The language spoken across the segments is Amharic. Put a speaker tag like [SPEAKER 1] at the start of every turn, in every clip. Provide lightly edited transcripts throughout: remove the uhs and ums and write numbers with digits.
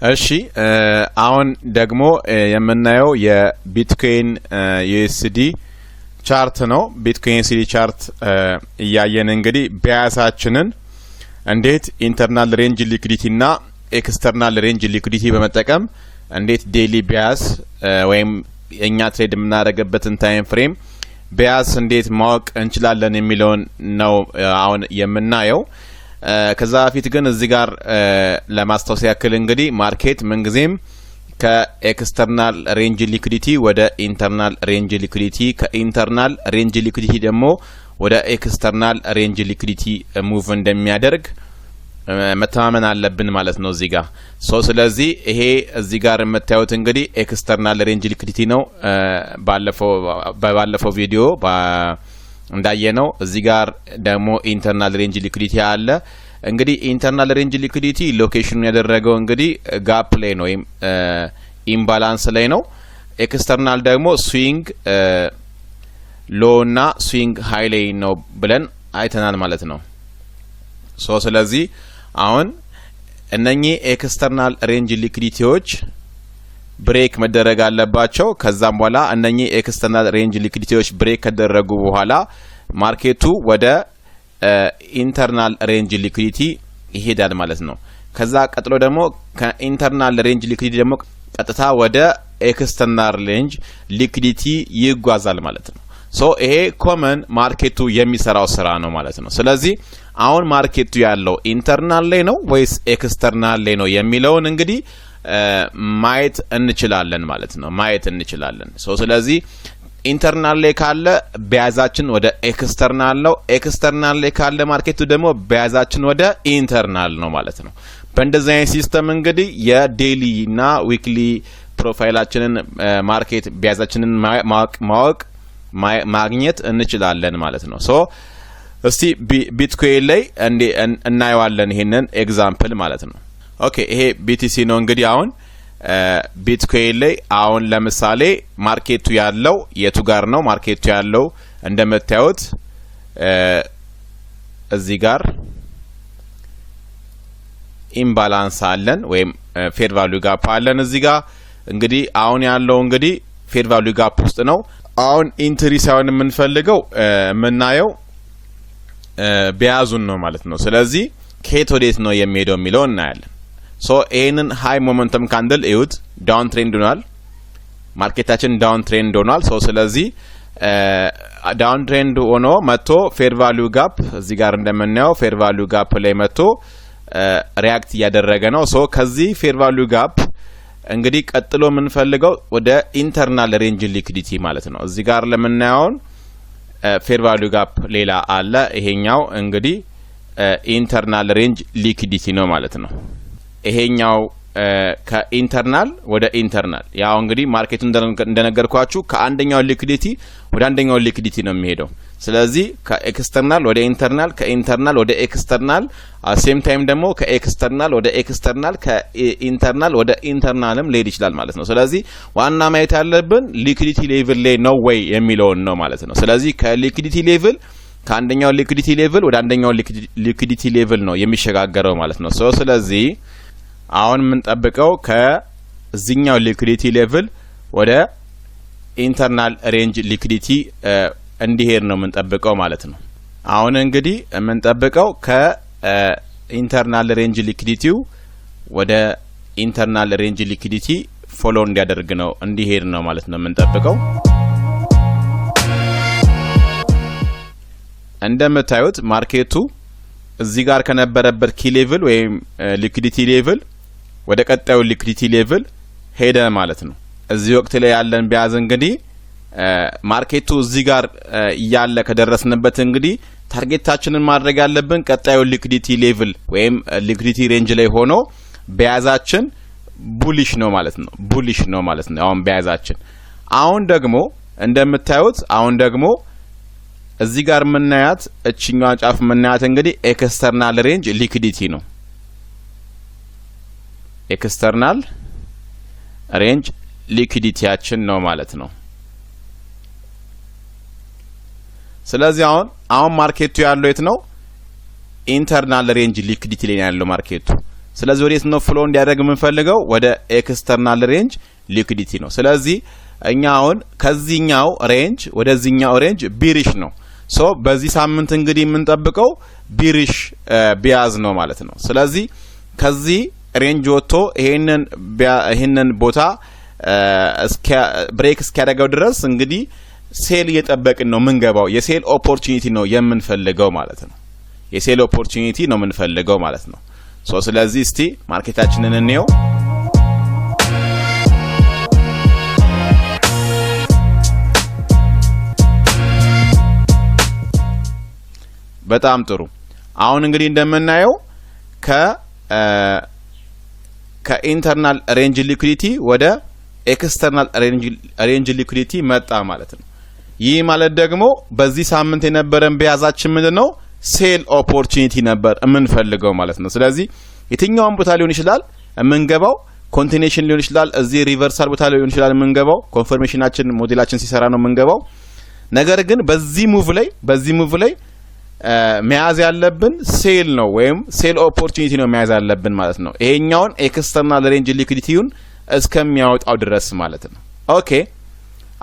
[SPEAKER 1] እሺ አሁን ደግሞ የምናየው የቢትኮይን ዩኤስዲ ቻርት ነው። ቢትኮይን ዩኤስዲ ቻርት እያየን እንግዲህ ቢያሳችንን እንዴት ኢንተርናል ሬንጅ ሊኩዊዲቲ እና ኤክስተርናል ሬንጅ ሊኩዊዲቲ በመጠቀም እንዴት ዴይሊ ቢያስ ወይም እኛ ትሬድ የምናደርግበትን ታይም ፍሬም ቢያስ እንዴት ማወቅ እንችላለን የሚለውን ነው አሁን የምናየው። ከዛ በፊት ግን እዚህ ጋር ለማስታወስ ያክል እንግዲህ ማርኬት ምንጊዜም ከኤክስተርናል ሬንጅ ሊኩዊዲቲ ወደ ኢንተርናል ሬንጅ ሊኩዊዲቲ ከኢንተርናል ሬንጅ ሊኩዊዲቲ ደግሞ ወደ ኤክስተርናል ሬንጅ ሊኩዊዲቲ ሙቭ እንደሚያደርግ መተማመን አለብን ማለት ነው እዚህ ጋር። ስለዚህ ይሄ እዚህ ጋር የምታዩት እንግዲህ ኤክስተርናል ሬንጅ ሊኩዊዲቲ ነው። ባለፈው ቪዲዮ እንዳየነው እዚህ ጋር ደግሞ ኢንተርናል ሬንጅ ሊኩዊዲቲ አለ። እንግዲህ ኢንተርናል ሬንጅ ሊኩዊዲቲ ሎኬሽኑን ያደረገው እንግዲህ ጋፕ ላይ ነው ወይም ኢምባላንስ ላይ ነው። ኤክስተርናል ደግሞ ስዊንግ ሎ እና ስዊንግ ሃይ ላይ ነው ብለን አይተናል ማለት ነው። ስለዚህ አሁን እነኚህ ኤክስተርናል ሬንጅ ሊኩዊዲቲዎች ብሬክ መደረግ አለባቸው። ከዛም በኋላ እነኚህ ኤክስተርናል ሬንጅ ሊኩዊዲቲዎች ብሬክ ከደረጉ በኋላ ማርኬቱ ወደ ኢንተርናል ሬንጅ ሊኩዊዲቲ ይሄዳል ማለት ነው። ከዛ ቀጥሎ ደግሞ ከኢንተርናል ሬንጅ ሊኩዊዲቲ ደግሞ ቀጥታ ወደ ኤክስተርናል ሬንጅ ሊኩዊዲቲ ይጓዛል ማለት ነው። ይሄ ኮመን ማርኬቱ የሚሰራው ስራ ነው ማለት ነው። ስለዚህ አሁን ማርኬቱ ያለው ኢንተርናል ላይ ነው ወይስ ኤክስተርናል ላይ ነው የሚለውን እንግዲህ ማየት እንችላለን ማለት ነው። ማየት እንችላለን። ስለዚህ ኢንተርናል ላይ ካለ በያዛችን ወደ ኤክስተርናል ነው። ኤክስተርናል ላይ ካለ ማርኬቱ ደግሞ በያዛችን ወደ ኢንተርናል ነው ማለት ነው። በእንደዚህ አይነት ሲስተም እንግዲህ የዴይሊ እና ዊክሊ ፕሮፋይላችንን ማርኬት በያዛችንን ማግኘት እንችላለን ማለት ነው። እስቲ ቢትኮይን ላይ እናየዋለን ይሄንን ኤግዛምፕል ማለት ነው። ኦኬ ይሄ ቢቲሲ ነው እንግዲህ አሁን ቢትኮይን ላይ አሁን ለምሳሌ ማርኬቱ ያለው የቱ ጋር ነው? ማርኬቱ ያለው እንደምታዩት እዚህ ጋር ኢምባላንስ አለን ወይም ፌር ቫልዩ ጋፕ አለን እዚህ ጋር እንግዲህ አሁን ያለው እንግዲህ ፌር ቫልዩ ጋፕ ውስጥ ነው። አሁን ኢንትሪ ሳይሆን የምንፈልገው የምናየው ቢያዙን ነው ማለት ነው። ስለዚህ ከየት ወዴት ነው የሚሄደው የሚለው እናያለን። ይሄንን ሃይ ሞመንተም ካንድል እዩት፣ ዳውን ትሬንድ ሆኗል። ማርኬታችን ዳውን ትሬንድ ሆኗል። ስለዚህ ዳውን ትሬንድ ሆኖ መጥቶ ፌር ቫልዩ ጋፕ እዚህ ጋር እንደምናየው ፌር ቫልዩ ጋፕ ላይ መጥቶ ሪያክት እያደረገ ነው። ከዚህ ፌር ቫልዩ ጋፕ እንግዲህ ቀጥሎ የምንፈልገው ወደ ኢንተርናል ሬንጅ ሊኩዊዲቲ ማለት ነው። እዚህ ጋር ለምናየውን ፌር ቫልዩ ጋፕ ሌላ አለ። ይሄኛው እንግዲህ ኢንተርናል ሬንጅ ሊኩዊዲቲ ነው ማለት ነው። ይሄኛው ከኢንተርናል ወደ ኢንተርናል ያው እንግዲህ ማርኬቱ እንደነገርኳችሁ ከአንደኛው ሊኩዊዲቲ ወደ አንደኛው ሊኩዊዲቲ ነው የሚሄደው። ስለዚህ ከኤክስተርናል ወደ ኢንተርናል ከኢንተርናል ወደ ኤክስተርናል ሴም ታይም ደግሞ ከኤክስተርናል ወደ ኤክስተርናል ከኢንተርናል ወደ ኢንተርናልም ሊሄድ ይችላል ማለት ነው። ስለዚህ ዋና ማየት ያለብን ሊኩዊዲቲ ሌቭል ላይ ነው ወይ የሚለውን ነው ማለት ነው። ስለዚህ ከሊኩዊዲቲ ሌቭል ከአንደኛው ሊኩዊዲቲ ሌቭል ወደ አንደኛው ሊኩዊዲቲ ሌቭል ነው የሚሸጋገረው ማለት ነው። ስለዚህ አሁን የምንጠብቀው ከዚህኛው ሊኩዊዲቲ ሌቭል ወደ ኢንተርናል ሬንጅ ሊኩዊዲቲ እንዲሄድ ነው የምንጠብቀው ማለት ነው። አሁን እንግዲህ የምንጠብቀው ከኢንተርናል ሬንጅ ሊኩዊዲቲው ወደ ኢንተርናል ሬንጅ ሊኩዊዲቲ ፎሎ እንዲያደርግ ነው እንዲሄድ ነው ማለት ነው የምንጠብቀው። እንደምታዩት ማርኬቱ እዚህ ጋር ከነበረበት ኪ ሌቭል ወይም ሊኩዊዲቲ ሌቭል ወደ ቀጣዩ ሊኩዊዲቲ ሌቭል ሄደ ማለት ነው። እዚህ ወቅት ላይ ያለን ቢያዝ እንግዲህ ማርኬቱ እዚህ ጋር እያለ ከደረስንበት እንግዲህ ታርጌታችንን ማድረግ ያለብን ቀጣዩ ሊኩዊዲቲ ሌቭል ወይም ሊኩዊዲቲ ሬንጅ ላይ ሆኖ ቢያዛችን ቡሊሽ ነው ማለት ነው። ቡሊሽ ነው ማለት ነው አሁን ቢያዛችን። አሁን ደግሞ እንደምታዩት አሁን ደግሞ እዚህ ጋር የምናያት እችኛዋ ጫፍ የምናያት እንግዲህ ኤክስተርናል ሬንጅ ሊኩዊዲቲ ነው። ኤክስተርናል ሬንጅ ሊኩዊዲቲያችን ነው ማለት ነው። ስለዚህ አሁን ማርኬቱ ያለው የት ነው? ኢንተርናል ሬንጅ ሊኩዊዲቲ ላይ ያለው ማርኬቱ። ስለዚህ ወዴት ነው ፍሎ እንዲያደርግ የምንፈልገው? ወደ ኤክስተርናል ሬንጅ ሊኩዊዲቲ ነው። ስለዚህ እኛ አሁን ከዚህኛው ሬንጅ ወደዚህኛው ሬንጅ ቢሪሽ ነው። ሶ በዚህ ሳምንት እንግዲህ የምንጠብቀው ቢሪሽ ቢያዝ ነው ማለት ነው። ስለዚህ ከዚህ ሬንጅ ወጥቶ ይሄንን ቦታ ብሬክ እስኪያደርገው ድረስ እንግዲህ ሴል እየጠበቅን ነው የምንገባው። የሴል ኦፖርቹኒቲ ነው የምንፈልገው ማለት ነው። የሴል ኦፖርቹኒቲ ነው የምንፈልገው ማለት ነው። ሶ ስለዚህ እስቲ ማርኬታችንን እንየው። በጣም ጥሩ። አሁን እንግዲህ እንደምናየው ከኢንተርናል ሬንጅ ሊኩዊዲቲ ወደ ኤክስተርናል ሬንጅ ሊኩዊዲቲ መጣ ማለት ነው። ይህ ማለት ደግሞ በዚህ ሳምንት የነበረን በያዛችን ምንድነው? ሴል ኦፖርቹኒቲ ነበር የምንፈልገው ማለት ነው። ስለዚህ የትኛውም ቦታ ሊሆን ይችላል የምንገባው፣ ኮንቲኔሽን ሊሆን ይችላል፣ እዚህ ሪቨርሳል ቦታ ሊሆን ይችላል የምንገባው፣ ኮንፈርሜሽናችን ሞዴላችን ሲሰራ ነው የምንገባው። ነገር ግን በዚህ ሙቭ ላይ መያዝ ያለብን ሴል ነው ወይም ሴል ኦፖርቹኒቲ ነው መያዝ ያለብን ማለት ነው። ይሄኛውን ኤክስተርናል ሬንጅ ሊኩዊዲቲውን እስከሚያወጣው ድረስ ማለት ነው። ኦኬ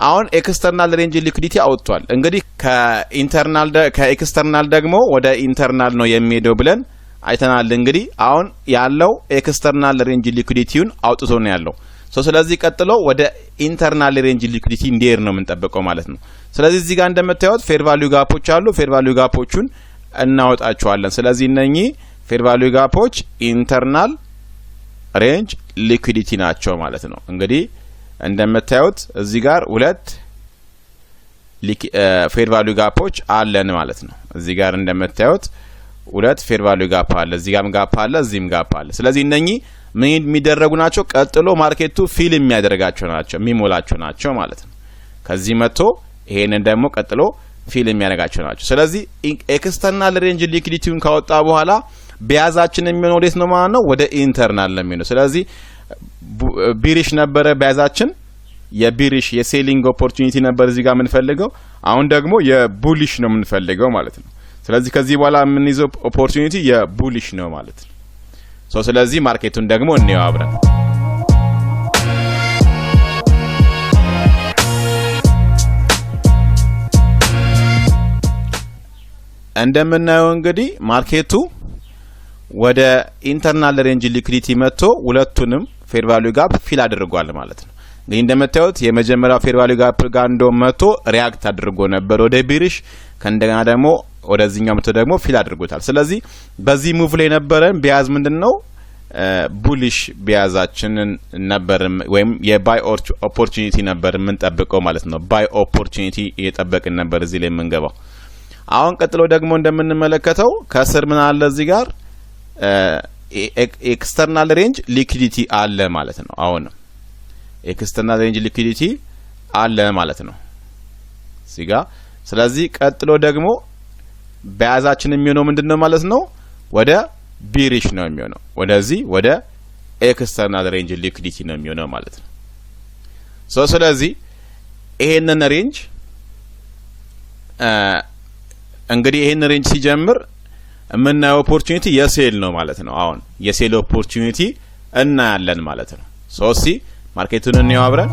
[SPEAKER 1] አሁን ኤክስተርናል ሬንጅ ሊኩዊዲቲ አውጥቷል። እንግዲህ ከኤክስተርናል ደግሞ ወደ ኢንተርናል ነው የሚሄደው ብለን አይተናል። እንግዲህ አሁን ያለው ኤክስተርናል ሬንጅ ሊኩዊዲቲውን አውጥቶ ነው ያለው። ስለዚህ ቀጥሎ ወደ ኢንተርናል ሬንጅ ሊኩዊዲቲ እንዲሄድ ነው የምንጠብቀው ማለት ነው። ስለዚህ እዚህ ጋር እንደምታዩት ፌር ቫልዩ ጋፖች አሉ። ፌር ቫልዩ ጋፖቹን እናወጣቸዋለን። ስለዚህ እነኚህ ፌር ቫልዩ ጋፖች ኢንተርናል ሬንጅ ሊኩዊዲቲ ናቸው ማለት ነው። እንግዲህ እንደምታዩት እዚህ ጋር ሁለት ፌር ቫልዩ ጋፖች አለን ማለት ነው። እዚህ ጋር እንደምታዩት ሁለት ፌር ቫልዩ ጋፕ አለ። እዚህ ጋርም ጋፕ አለ፣ እዚህም ጋፕ አለ። ስለዚህ እነኚህ ምን የሚደረጉ ናቸው? ቀጥሎ ማርኬቱ ፊል የሚያደርጋቸው ናቸው፣ የሚሞላቸው ናቸው ማለት ነው። ከዚህ መጥቶ ይሄንን ደግሞ ቀጥሎ ፊል የሚያደርጋቸው ናቸው። ስለዚህ ኤክስተርናል ሬንጅ ሊኩዊዲቲውን ካወጣ በኋላ በያዛችን የሚሆነው ወዴት ነው ማለት ነው? ወደ ኢንተርናል ነው የሚሆነው። ስለዚህ ቢሪሽ ነበረ በያዛችን፣ የቢሪሽ የሴሊንግ ኦፖርቹኒቲ ነበር እዚህ ጋር የምንፈልገው። አሁን ደግሞ የቡሊሽ ነው የምንፈልገው ማለት ነው። ስለዚህ ከዚህ በኋላ የምንይዘው ኦፖርቹኒቲ የቡሊሽ ነው ማለት ነው። ስለዚህ ማርኬቱን ደግሞ እንየው አብረን። እንደምናየው እንግዲህ ማርኬቱ ወደ ኢንተርናል ሬንጅ ሊኩዊዲቲ መጥቶ ሁለቱንም ፌር ቫልዩ ጋፕ ፊል አድርጓል ማለት ነው። እንግዲህ እንደምታዩት የመጀመሪያው ፌር ቫልዩ ጋፕ ጋር እንደው መጥቶ ሪያክት አድርጎ ነበር ወደ ቢሪሽ፣ ከእንደገና ደግሞ ወደዚህኛው መጥቶ ደግሞ ፊል አድርጎታል። ስለዚህ በዚህ ሙቭ ላይ ነበረን ቢያዝ ምንድነው ቡሊሽ ቢያዛችንን ነበር ወይም የባይ ኦፖርቹኒቲ ነበር የምንጠብቀው ማለት ነው። ባይ ኦፖርቹኒቲ እየጠበቅን ነበር እዚህ ላይ የምንገባው። አሁን ቀጥሎ ደግሞ እንደምንመለከተው ከስር ምን አለ? እዚህ ጋር ኤክስተርናል ሬንጅ ሊኩዊዲቲ አለ ማለት ነው። አሁን ኤክስተርናል ሬንጅ ሊኩዊዲቲ አለ ማለት ነው እዚህ ጋር። ስለዚህ ቀጥሎ ደግሞ በያዛችን የሚሆነው ምንድነው ማለት ነው? ወደ ቢሪሽ ነው የሚሆነው። ወደዚህ ወደ ኤክስተርናል ሬንጅ ሊኩዊዲቲ ነው የሚሆነው ማለት ነው። ስለዚህ ይሄንን ሬንጅ እንግዲህ ይሄን ሬንጅ ሲጀምር የምናየው ኦፖርቹኒቲ የሴል ነው ማለት ነው። አሁን የሴል ኦፖርቹኒቲ እናያለን ማለት ነው። እስቲ ማርኬቱን እንየው አብረን።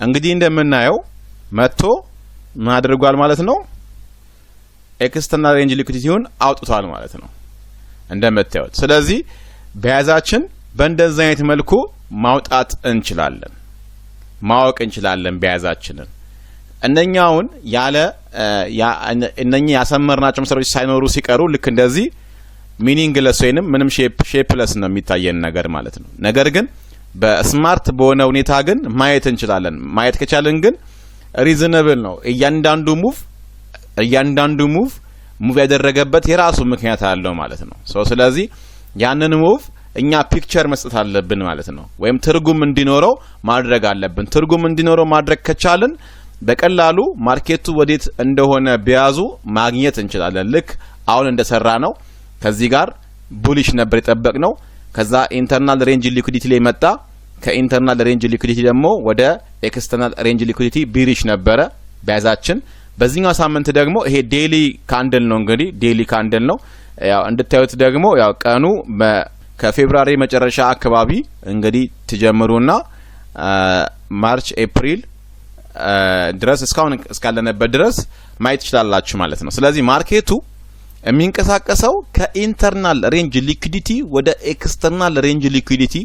[SPEAKER 1] እንግዲህ እንደምናየው መጥቶ ምን አድርጓል ማለት ነው? ኤክስተርናል ሬንጅ ሊኩዊዲቲውን አውጥቷል ማለት ነው እንደምታዩት። ስለዚህ በያዛችን በእንደዚህ አይነት መልኩ ማውጣት እንችላለን፣ ማወቅ እንችላለን በያዛችንን። እነኛውን እነኛ ያሰመርናቸው መሰረቶች ሳይኖሩ ሲቀሩ ልክ እንደዚህ ሚኒንግለስ ወይንም ምንም ሼፕለስ ነው የሚታየን ነገር ማለት ነው። ነገር ግን በስማርት በሆነ ሁኔታ ግን ማየት እንችላለን። ማየት ከቻለን ግን ሪዝነብል ነው። እያንዳንዱ ሙቭ ያደረገበት የራሱ ምክንያት አለው ማለት ነው። ስለዚህ ያንን ሙቭ እኛ ፒክቸር መስጠት አለብን ማለት ነው፣ ወይም ትርጉም እንዲኖረው ማድረግ አለብን። ትርጉም እንዲኖረው ማድረግ ከቻልን በቀላሉ ማርኬቱ ወዴት እንደሆነ ቢያዙ ማግኘት እንችላለን። ልክ አሁን እንደሰራ ነው። ከዚህ ጋር ቡሊሽ ነበር የጠበቅነው። ከዛ ኢንተርናል ሬንጅ ሊኩዊዲቲ ላይ መጣ። ከኢንተርናል ሬንጅ ሊኩዊዲቲ ደግሞ ወደ ኤክስተርናል ሬንጅ ሊኩዊዲቲ ቢሪሽ ነበረ በያዛችን። በዚህኛው ሳምንት ደግሞ ይሄ ዴሊ ካንድል ነው እንግዲህ ዴሊ ካንድል ነው። ያው እንድታዩት ደግሞ ያው ቀኑ ከፌብሩዋሪ መጨረሻ አካባቢ እንግዲህ ተጀምሩና ማርች ኤፕሪል ድረስ እስካሁን እስካለነበት ድረስ ማየት ይችላልላችሁ ማለት ነው። ስለዚህ ማርኬቱ የሚንቀሳቀሰው ከኢንተርናል ሬንጅ ሊኩዊዲቲ ወደ ኤክስተርናል ሬንጅ ሊኩዊዲቲ፣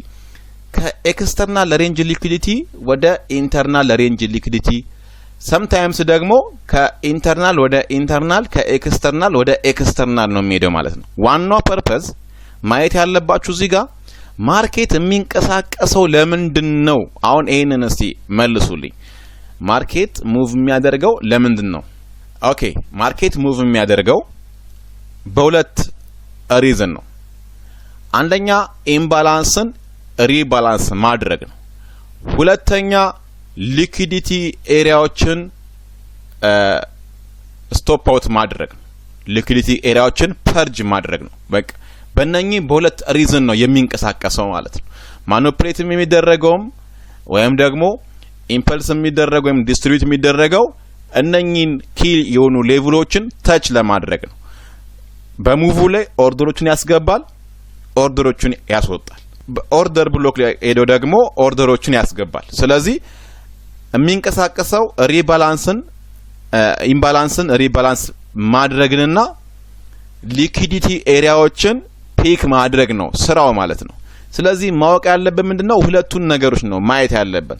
[SPEAKER 1] ከኤክስተርናል ሬንጅ ሊኩዊዲቲ ወደ ኢንተርናል ሬንጅ ሊኩዊዲቲ፣ ሰምታይምስ ደግሞ ከኢንተርናል ወደ ኢንተርናል ከኤክስተርናል ወደ ኤክስተርናል ነው የሚሄደው ማለት ነው። ዋናው ፐርፐዝ ማየት ያለባችሁ እዚህ ጋር ማርኬት የሚንቀሳቀሰው ለምንድን ነው? አሁን ይሄንን እስቲ መልሱልኝ። ማርኬት ሙቭ የሚያደርገው ለምንድን ነው? ኦኬ ማርኬት ሙቭ የሚያደርገው በሁለት ሪዝን ነው። አንደኛ ኢምባላንስን ሪባላንስ ማድረግ ነው። ሁለተኛ ሊኩዊዲቲ ኤሪያዎችን ስቶፕ አውት ማድረግ ነው። ሊኩዊዲቲ ኤሪያዎችን ፐርጅ ማድረግ ነው። በቃ በእነኚህ በሁለት ሪዝን ነው የሚንቀሳቀሰው ማለት ነው። ማኒፑሌትም የሚደረገውም ወይም ደግሞ ኢምፐልስ የሚደረገው ወይም ዲስትሪቢዩት የሚደረገው እነኚህን ኪ የሆኑ ሌቭሎችን ተች ለማድረግ ነው። በሙቭ ላይ ኦርደሮችን ያስገባል፣ ኦርደሮችን ያስወጣል። በኦርደር ብሎክ ላይ ሄዶ ደግሞ ኦርደሮችን ያስገባል። ስለዚህ የሚንቀሳቀሰው ሪባላንስን ኢምባላንስን ሪባላንስ ማድረግንና ሊኩዊዲቲ ኤሪያዎችን ፒክ ማድረግ ነው ስራው ማለት ነው። ስለዚህ ማወቅ ያለብን ምንድነው? ሁለቱን ነገሮች ነው ማየት ያለብን።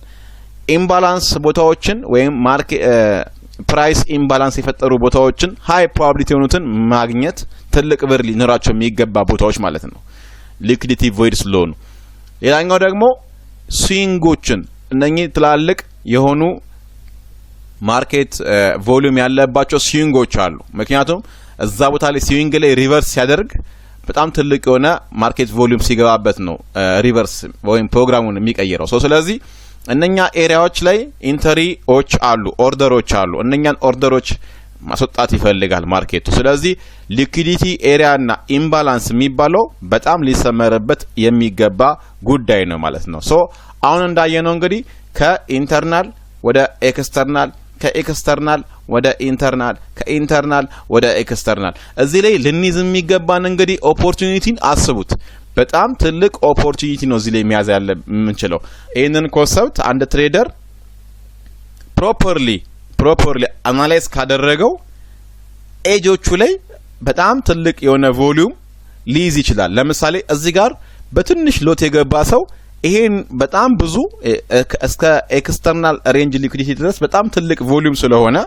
[SPEAKER 1] ኢምባላንስ ቦታዎችን ወይም ፕራይስ ኢምባላንስ የፈጠሩ ቦታዎችን ሃይ ፕሮባቢሊቲ የሆኑትን ማግኘት ትልቅ ብር ሊኖራቸው የሚገባ ቦታዎች ማለት ነው። ሊኩዊዲቲ ቮይድ ስለሆኑ። ሌላኛው ደግሞ ስዊንጎችን እነኚህ ትላልቅ የሆኑ ማርኬት ቮሊዩም ያለባቸው ስዊንጎች አሉ። ምክንያቱም እዛ ቦታ ላይ ስዊንግ ላይ ሪቨርስ ሲያደርግ በጣም ትልቅ የሆነ ማርኬት ቮሊዩም ሲገባበት ነው ሪቨርስ ወይም ፕሮግራሙን የሚቀይረው። ስለዚህ እነኛ ኤሪያዎች ላይ ኢንተሪዎች አሉ፣ ኦርደሮች አሉ። እነኛን ኦርደሮች ማስወጣት ይፈልጋል ማርኬቱ። ስለዚህ ሊኩዊዲቲ ኤሪያና ኢምባላንስ የሚባለው በጣም ሊሰመርበት የሚገባ ጉዳይ ነው ማለት ነው። አሁን እንዳየነው እንግዲህ ከኢንተርናል ወደ ኤክስተርናል፣ ከኤክስተርናል ወደ ኢንተርናል፣ ከኢንተርናል ወደ ኤክስተርናል። እዚህ ላይ ልንይዝ የሚገባን እንግዲህ ኦፖርቹኒቲን አስቡት። በጣም ትልቅ ኦፖርቹኒቲ ነው እዚህ ላይ የሚያዝ ያለ የምንችለው። ይህንን ኮንሰፕት አንድ ትሬደር ፕሮፐርሊ አናላይዝ ካደረገው ኤጆቹ ላይ በጣም ትልቅ የሆነ ቮሊዩም ሊይዝ ይችላል። ለምሳሌ እዚህ ጋር በትንሽ ሎት የገባ ሰው ይሄን በጣም ብዙ እስከ ኤክስተርናል ሬንጅ ሊኩዊዲቲ ድረስ በጣም ትልቅ ቮሊዩም ስለሆነ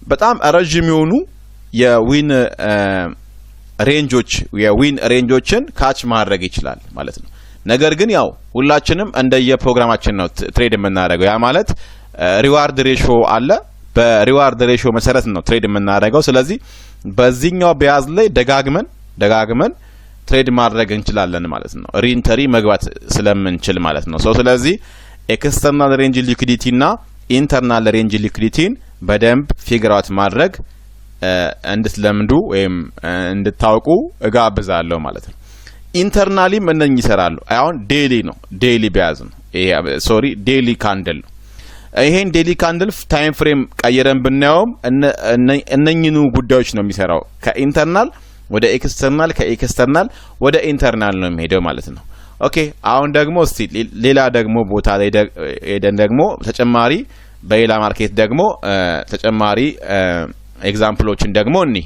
[SPEAKER 1] በጣም ረጅም የሆኑ የዊን ሬንጆችን ካች ማድረግ ይችላል ማለት ነው። ነገር ግን ያው ሁላችንም እንደየፕሮግራማችን ነው ትሬድ የምናደርገው። ያ ማለት ሪዋርድ ሬሾ አለ። በሪዋርድ ሬሾ መሰረት ነው ትሬድ የምናደርገው። ስለዚህ በዚህኛው በያዝ ላይ ደጋግመን ትሬድ ማድረግ እንችላለን ማለት ነው። ሪኢንተሪ መግባት ስለምንችል ማለት ነው። ስለዚህ ኤክስተርናል ሬንጅ ሊኩዊዲቲ እና ኢንተርናል ሬንጅ ሊኩዊዲቲን በደንብ ፊገር አውት ማድረግ እንድትለምዱ ወይም እንድታውቁ እጋብዛለሁ ማለት ነው። ኢንተርናሊም እነኚህ ይሰራሉ። አሁን ዴሊ በያዝ ነው። ዴሊ ካንድል ነው። ይሄን ዴሊ ካንድል ታይም ፍሬም ቀይረን ብናየውም እነኚህኑ ጉዳዮች ነው የሚሰራው። ከኢንተርናል ወደ ኤክስተርናል፣ ከኤክስተርናል ወደ ኢንተርናል ነው የሚሄደው ማለት ነው። ኦኬ አሁን ደግሞ እስቲ ሌላ ደግሞ ቦታ ላይ ሄደን ደግሞ ተጨማሪ በሌላ ማርኬት ደግሞ ተጨማሪ ኤግዛምፕሎችን ደግሞ እኒ